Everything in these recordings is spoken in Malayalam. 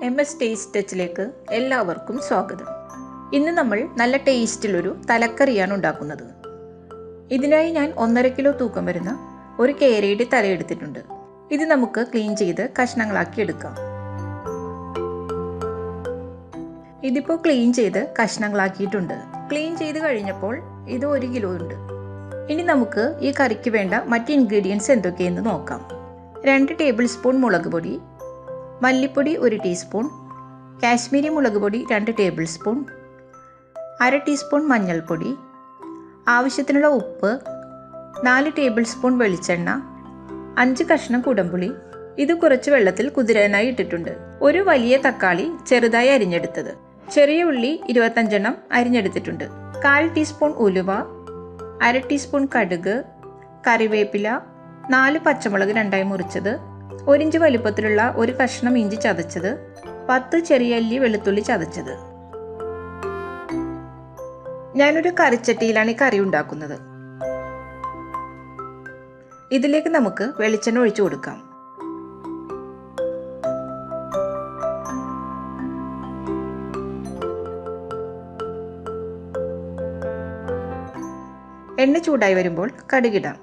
MSTasteTouchലേക്ക് എല്ലാവർക്കും സ്വാഗതം. ഇന്ന് നമ്മൾ നല്ല ടേസ്റ്റിലൊരു തലക്കറിയാണ് ഉണ്ടാക്കുന്നത്. ഇതിനായി ഞാൻ 1.5 കിലോ തൂക്കം വരുന്ന ഒരു കേരയുടെ തല എടുത്തിട്ടുണ്ട്. ഇത് നമുക്ക് ക്ലീൻ ചെയ്ത് കഷ്ണങ്ങളാക്കി എടുക്കാം. ഇതിപ്പോൾ ക്ലീൻ ചെയ്ത് കഷ്ണങ്ങളാക്കിയിട്ടുണ്ട്. ക്ലീൻ ചെയ്ത് കഴിഞ്ഞപ്പോൾ ഇത് 1 കിലോ ഉണ്ട്. ഇനി നമുക്ക് ഈ കറിക്ക് വേണ്ട മറ്റ് ഇൻഗ്രീഡിയൻസ് എന്തൊക്കെയെന്ന് നോക്കാം. 2 ടേബിൾ സ്പൂൺ മുളക് പൊടി, മല്ലിപ്പൊടി 1 ടീസ്പൂൺ, കാശ്മീരി മുളക് പൊടി 2 ടേബിൾ സ്പൂൺ, 1/2 ടീസ്പൂൺ മഞ്ഞൾപ്പൊടി, ആവശ്യത്തിനുള്ള ഉപ്പ്, 4 ടേബിൾ സ്പൂൺ വെളിച്ചെണ്ണ, 5 കഷ്ണം കുടംപുളി. ഇത് കുറച്ച് വെള്ളത്തിൽ കുതിരാനായി ഇട്ടിട്ടുണ്ട്. ഒരു വലിയ തക്കാളി ചെറുതായി അരിഞ്ഞെടുത്തത്, ചെറിയ ഉള്ളി 25 എണ്ണം അരിഞ്ഞെടുത്തിട്ടുണ്ട്, 1/4 ടീസ്പൂൺ ഉലുവ, 1/2 ടീസ്പൂൺ കടുക്, കറിവേപ്പില, 4 പച്ചമുളക് 2ആയി മുറിച്ചത്, 1 ഇഞ്ച് വലുപ്പത്തിലുള്ള ഒരു കഷ്ണം ഇഞ്ചി ചതച്ചത്, 10 ചെറിയ അല്ലി വെളുത്തുള്ളി ചതച്ചത്. ഞാനൊരു കറിച്ചട്ടിയിലാണ് ഈ കറി ഉണ്ടാക്കുന്നത്. ഇതിലേക്ക് നമുക്ക് വെളിച്ചെണ്ണ ഒഴിച്ചു കൊടുക്കാം. എണ്ണ ചൂടായി വരുമ്പോൾ കടുകിടാം.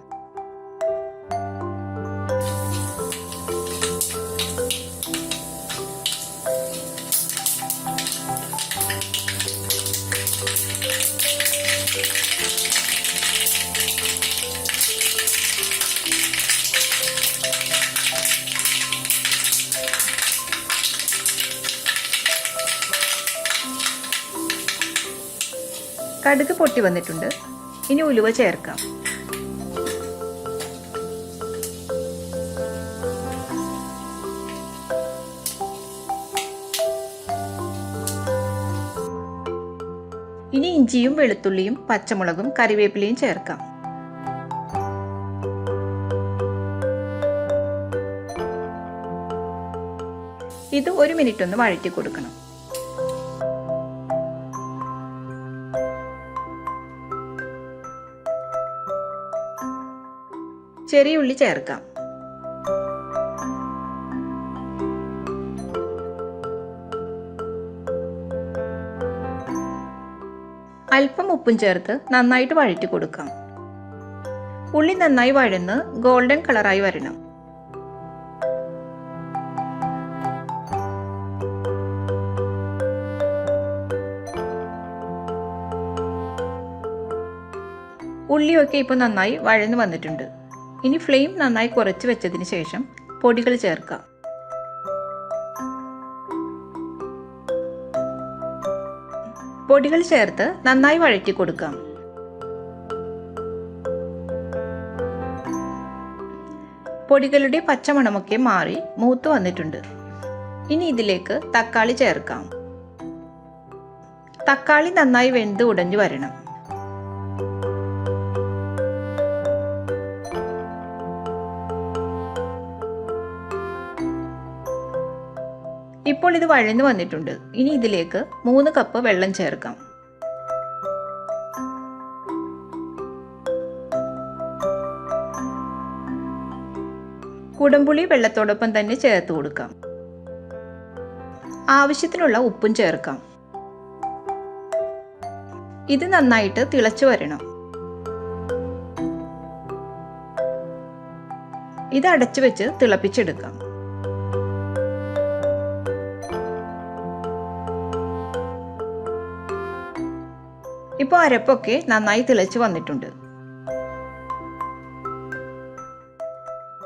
കടുക് പൊട്ടി വന്നിട്ടുണ്ട്. ഇനി ഉലുവ ചേർക്കാം. ഇനി ഇഞ്ചിയും വെളുത്തുള്ളിയും പച്ചമുളകും കറിവേപ്പിലയും ചേർക്കാം. ഇത് 1 മിനിറ്റ് ഒന്ന് വഴറ്റി കൊടുക്കണം. ചെറിയ ഉള്ളി ചേർക്കാം. അല്പം ഉപ്പും ചേർത്ത് നന്നായിട്ട് വഴറ്റി കൊടുക്കാം. ഉള്ളി നന്നായി വഴന്ന് ഗോൾഡൻ കളറായി വരണം. ഉള്ളിയൊക്കെ ഇപ്പോൾ നന്നായി വഴന്ന് വന്നിട്ടുണ്ട്. ഇനി ഫ്ലെയിം നന്നായി കുറച്ച് വെച്ചതിന് ശേഷം പൊടികൾ ചേർക്കാം. പൊടികൾ ചേർത്ത് നന്നായി വഴറ്റി കൊടുക്കാം. പൊടികളുടെ പച്ചമണമൊക്കെ മാറി മൂത്ത് വന്നിട്ടുണ്ട്. ഇനി ഇതിലേക്ക് തക്കാളി ചേർക്കാം. തക്കാളി നന്നായി വെന്ത് ഉടഞ്ഞു വരണം. ഇപ്പോൾ ഇത് വഴന്നു വന്നിട്ടുണ്ട്. ഇനി ഇതിലേക്ക് 3 കപ്പ് വെള്ളം ചേർക്കാം. കുടംപുളി വെള്ളത്തോടൊപ്പം തന്നെ ചേർത്ത് കൊടുക്കാം. ആവശ്യത്തിനുള്ള ഉപ്പും ചേർക്കാം. ഇത് നന്നായിട്ട് തിളച്ചു വരണം. ഇത് അടച്ചു വെച്ച് തിളപ്പിച്ചെടുക്കാം. ഇപ്പോൾ അരപ്പൊക്കെ നന്നായി തിളച്ചു വന്നിട്ടുണ്ട്.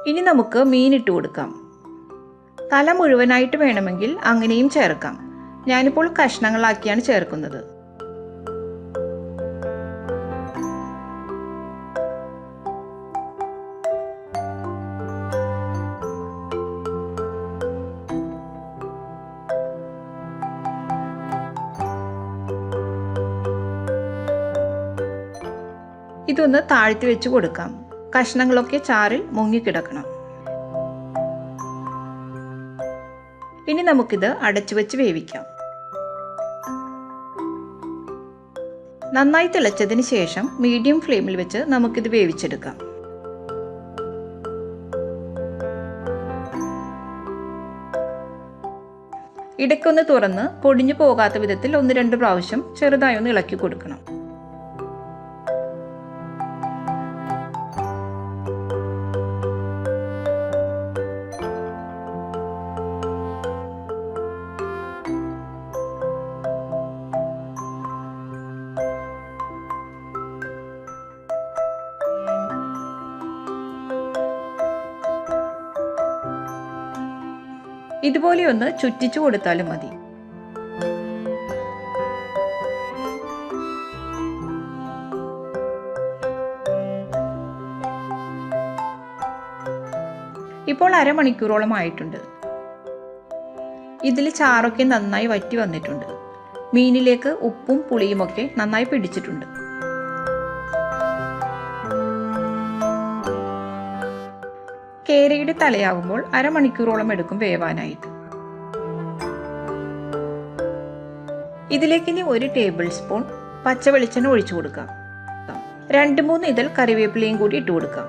ഇനി നമുക്ക് മീൻ ഇട്ട് കൊടുക്കാം. തല മുഴുവനായിട്ട് വേണമെങ്കിൽ അങ്ങനെയും ചേർക്കാം. ഞാനിപ്പോൾ കഷ്ണങ്ങളാക്കിയാണ് ചേർക്കുന്നത്. ഇതൊന്ന് താഴ്ത്തി വെച്ച് കൊടുക്കാം. കഷ്ണങ്ങളൊക്കെ ചാറിൽ മുങ്ങിക്കിടക്കണം. ഇനി നമുക്കിത് അടച്ചു വെച്ച് വേവിക്കാം. നന്നായി തിളച്ചതിന് ശേഷം മീഡിയം ഫ്ലെയിമിൽ വെച്ച് നമുക്കിത് വേവിച്ചെടുക്കാം. ഇടയ്ക്കൊന്ന് തുറന്ന് പൊടിഞ്ഞു പോകാത്ത വിധത്തിൽ 1-2 പ്രാവശ്യം ചെറുതായി ഒന്ന് ഇളക്കി കൊടുക്കണം. ഇതുപോലെ ഒന്ന് ചുറ്റിച്ചു കൊടുത്താലും മതി. ഇപ്പോൾ അരമണിക്കൂറോളം ആയിട്ടുണ്ട്. ഇതിൽ ചാറൊക്കെ നന്നായി വറ്റി വന്നിട്ടുണ്ട്. മീനിലേക്ക് ഉപ്പും പുളിയുമൊക്കെ നന്നായി പിടിച്ചിട്ടുണ്ട്. കേരയുടെ തലയാകുമ്പോൾ അരമണിക്കൂറോളം എടുക്കും വേവാനായിട്ട്. ഇതിലേക്ക് ഇനി 1 ടേബിൾ സ്പൂൺ പച്ച വെളിച്ചെണ്ണ ഒഴിച്ചു കൊടുക്കാം. 2-3 ഇതൾ കറിവേപ്പിലയും കൂടി ഇട്ട് കൊടുക്കാം.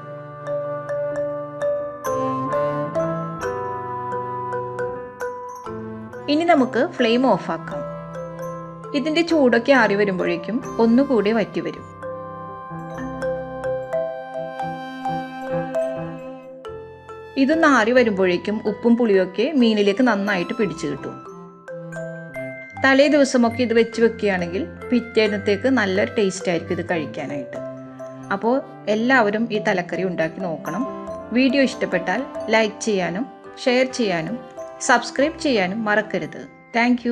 ഇനി നമുക്ക് ഫ്ലെയിം ഓഫ് ആക്കാം. ഇതിന്റെ ചൂടൊക്കെ ആറി വരുമ്പോഴേക്കും ഒന്നുകൂടി വറ്റി വരും. ഇതൊന്ന് ആറി വരുമ്പോഴേക്കും ഉപ്പും പുളിയൊക്കെ മീനിലേക്ക് നന്നായിട്ട് പിടിച്ചു കിട്ടും. തലേ ദിവസമൊക്കെ ഇത് വെച്ച് വെക്കുകയാണെങ്കിൽ പിറ്റേന്നത്തേക്ക് നല്ലൊരു ടേസ്റ്റ് ആയിരിക്കും ഇത് കഴിക്കാനായിട്ട്. അപ്പോൾ എല്ലാവരും ഈ തലക്കറി ഉണ്ടാക്കി നോക്കണം. വീഡിയോ ഇഷ്ടപ്പെട്ടാൽ ലൈക്ക് ചെയ്യാനും ഷെയർ ചെയ്യാനും സബ്സ്ക്രൈബ് ചെയ്യാനും മറക്കരുത്. താങ്ക്